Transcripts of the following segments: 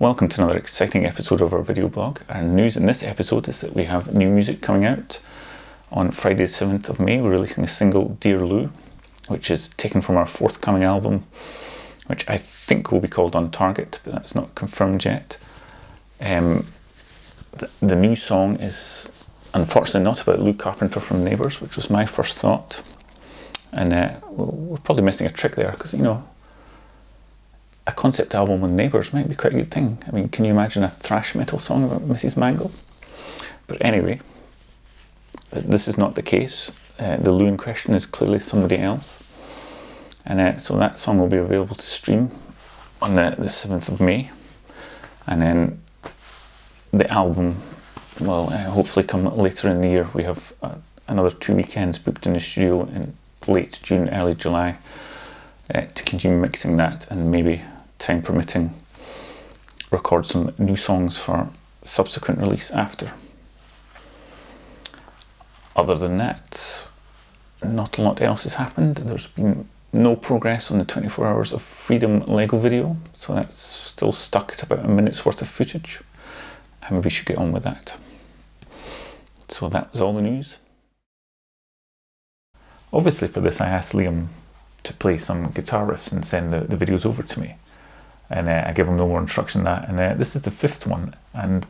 Welcome to another exciting episode of our video blog. Our news in this episode is that we have new music coming out. On Friday the 7th of May we're releasing a single, Dear Lou, which is taken from our forthcoming album, which I think will be called On Target, but that's not confirmed yet. The new song is unfortunately not about Lou Carpenter from Neighbours, which was my first thought. And we're probably missing a trick there, because, you know, a concept album with Neighbours might be quite a good thing. I mean, can you imagine a thrash metal song about Mrs. Mangle? But anyway, this is not the case. The Lou in question is clearly somebody else. And so that song will be available to stream on the 7th of May. And then the album will hopefully come later in the year. We have another 2 weekends booked in the studio in late June, early July to continue mixing that, and maybe, time permitting, record some new songs for subsequent release after. Other than that, not a lot else has happened. There's been no progress on the 24 Hours of Freedom Lego video, so that's still stuck at about a minute's worth of footage, and maybe we should get on with that. So that was all the news. Obviously for this I asked Liam to play some guitar riffs and send the videos over to me, and I gave him no more instruction than that. And this is the 5th one, and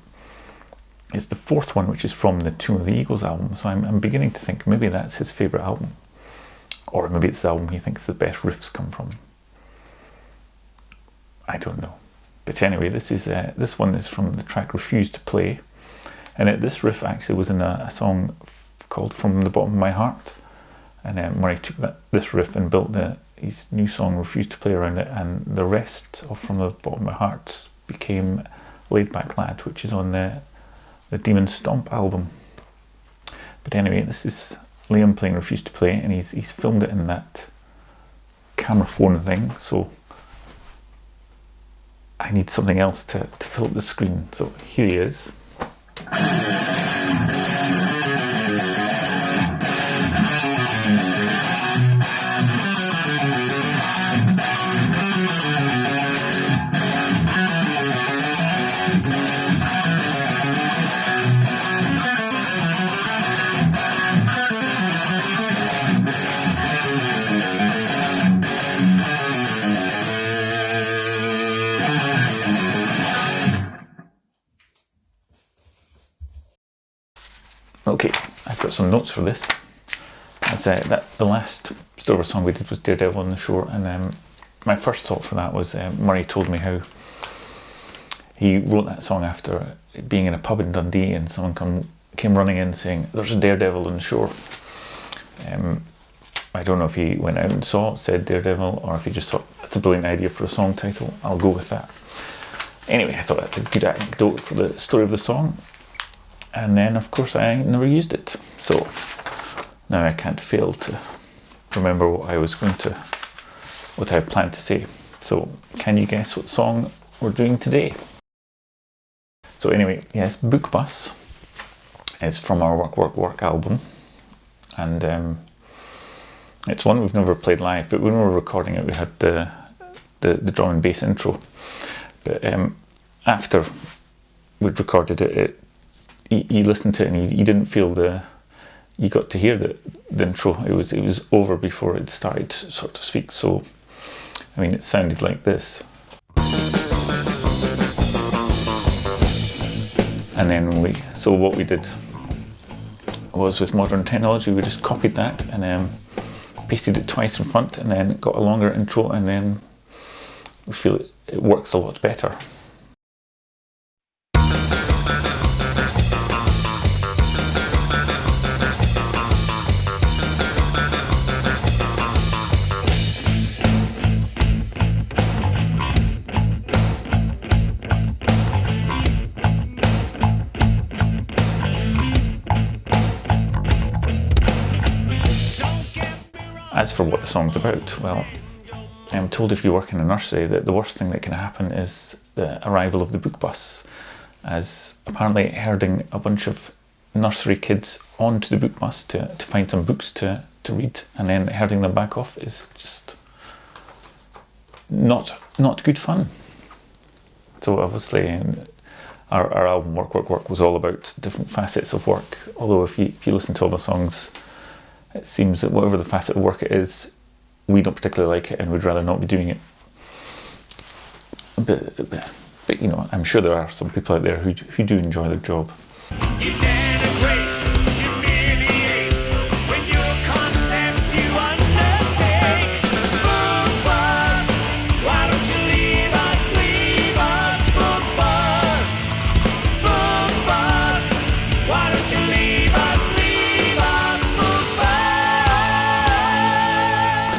it's the 4th one which is from the Tomb of the Eagles album, so I'm beginning to think maybe that's his favourite album, or maybe it's the album he thinks the best riffs come from. I don't know. But anyway, this one is from the track Refuse to Play, and this riff actually was in a song called From the Bottom of My Heart. And Murray took this riff and built his new song Refuse to Play around it, and the rest of From the Bottom of My Heart became Laid Back Lad, which is on the Demon Stomp album. But anyway, this is Liam playing Refuse to Play, and he's filmed it in that camera phone thing, so I need something else to fill up the screen. So here he is. Okay, I've got some notes for this. The last Stover song we did was Daredevil on the Shore, and my first thought for that was Murray told me how he wrote that song after being in a pub in Dundee, and someone came running in saying, "There's a daredevil on the shore." I don't know if he went out and said Daredevil, or if he just thought, that's a brilliant idea for a song title, I'll go with that. Anyway, I thought that's a good anecdote for the story of the song. And then, of course, I never used it. So now I can't fail to remember what I planned to say. So can you guess what song we're doing today? So anyway, yes, Book Bus is from our Work album. And it's one we've never played live, but when we were recording it, we had the drum and bass intro. But after we'd recorded it, you listened to it and you didn't feel you got to hear the intro. It was over before it started, so to speak. So I mean, it sounded like this. And then so what we did was, with modern technology, we just copied that and pasted it twice in front, and then got a longer intro, and then we feel it works a lot better. As for what the song's about, well, I'm told if you work in a nursery that the worst thing that can happen is the arrival of the book bus, as apparently herding a bunch of nursery kids onto the book bus to find some books to read, and then herding them back off is just not good fun. So obviously our album Work Work Work was all about different facets of work, although if you listen to all the songs, it seems that whatever the facet of work it is, we don't particularly like it and we'd rather not be doing it. But you know, I'm sure there are some people out there who do enjoy their job. You denigrate, humiliate, when your concepts you undertake. Book bus, why don't you leave us, book bus. Book bus, why don't you leave us, book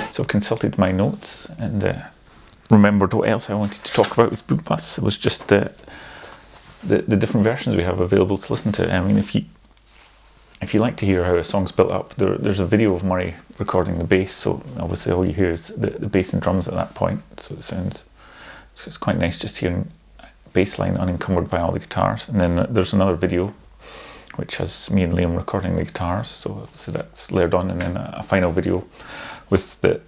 bus. So I've consulted my notes and remembered what else I wanted to talk about with Book Bus. It was just the different versions we have available to listen to. I mean, if you like to hear how a song's built up, there's a video of Murray recording the bass, so obviously all you hear is the bass and drums at that point, so it's quite nice just hearing bass line unencumbered by all the guitars. And then there's another video which has me and Liam recording the guitars, so that's layered on, and then a final video with the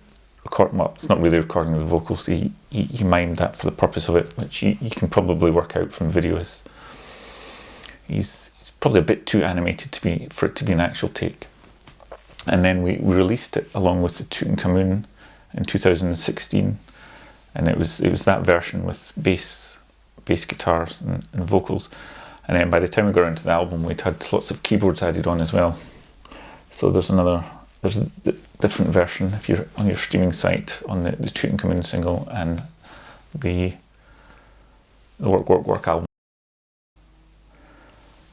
well, it's not really recording the vocals. He mimed that for the purpose of it, which you can probably work out from videos. He's probably a bit too animated for it to be an actual take. And then we released it along with the Tutankhamun in 2016, and it was that version with bass guitars and vocals. And then by the time we got into the album, we'd had lots of keyboards added on as well. So there's a different version if you're on your streaming site on the Tutankhamun single and the Work Work Work album.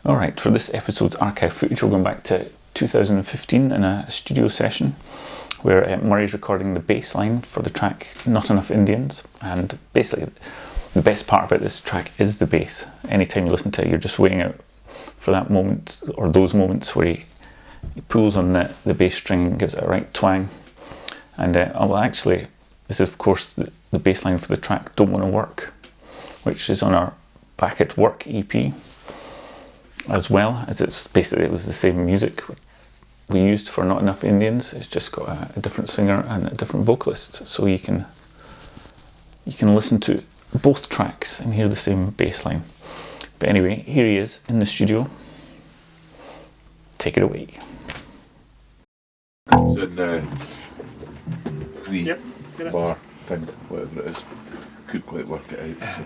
Alright, for this episode's archive footage, we're going back to 2015 in a studio session where Murray's recording the bass line for the track Not Enough Indians, and basically the best part about this track is the bass. Anytime you listen to it, you're just waiting out for that moment, or those moments where he pulls on the bass string and gives it a right twang. And well, actually, this is of course the bass line for the track Don't Wanna Work, which is on our Back at Work EP, as well as it was the same music we used for Not Enough Indians. It's just got a different singer and a different vocalist, so you can listen to both tracks and hear the same bass line. But anyway, here he is in the studio. Take it away. It's in the bar thing, whatever it is. Couldn't quite work it out.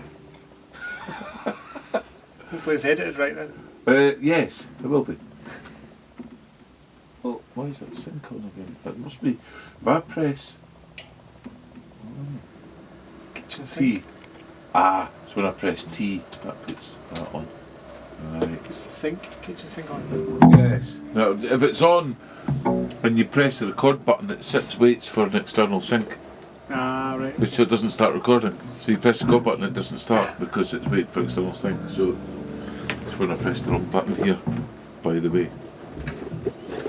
So. Hopefully it's edited right then. Yes, it will be. Well, why is that sync on again? It must be. If I press Kitchen T. sink. So when I press T, that puts that on. Right. Puts the kitchen sink on. Yes. Now, if it's on and you press the record button, it waits for an external sync. Right. So it doesn't start recording. So you press the go button, it doesn't start because it's waiting for external sync. So it's when I press the wrong button here, by the way.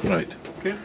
Right. Okay.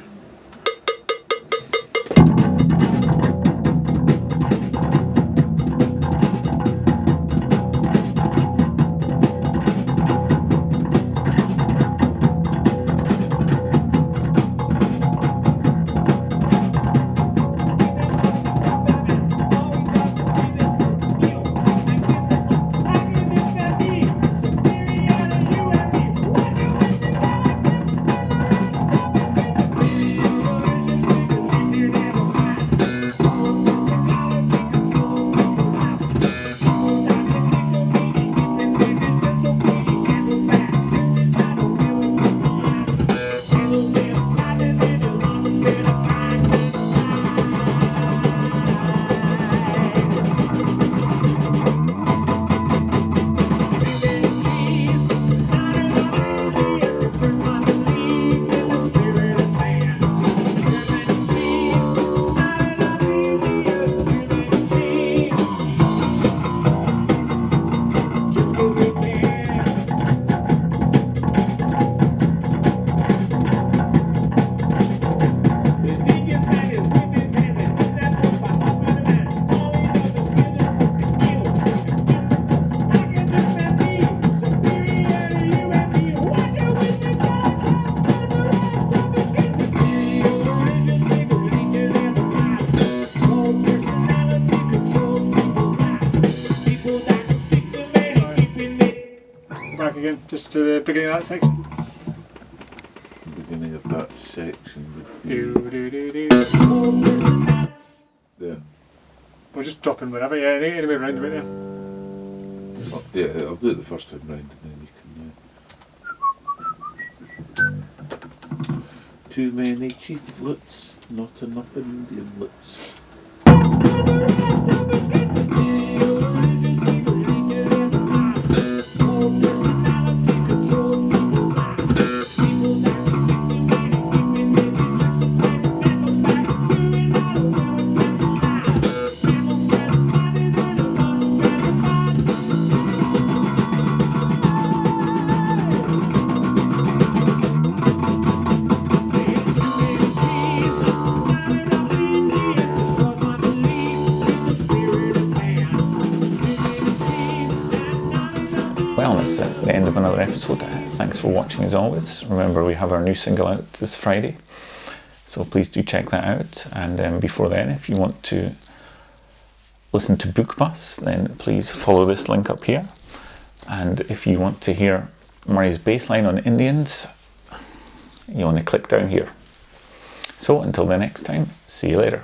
Just to the beginning of that section. The beginning of that section would be Do do do do. there. We're just dropping wherever, yeah, anyway round about there. Oh, yeah, I'll do it the first time round and then you can. Too many chieflets, not enough Indianlets. Well, that's the end of another episode. Thanks for watching as always. Remember, we have our new single out this Friday, so please do check that out. And before then, if you want to listen to Book Bus, then please follow this link up here. And if you want to hear Murray's bass line on Indians, you want to click down here. So until the next time, see you later.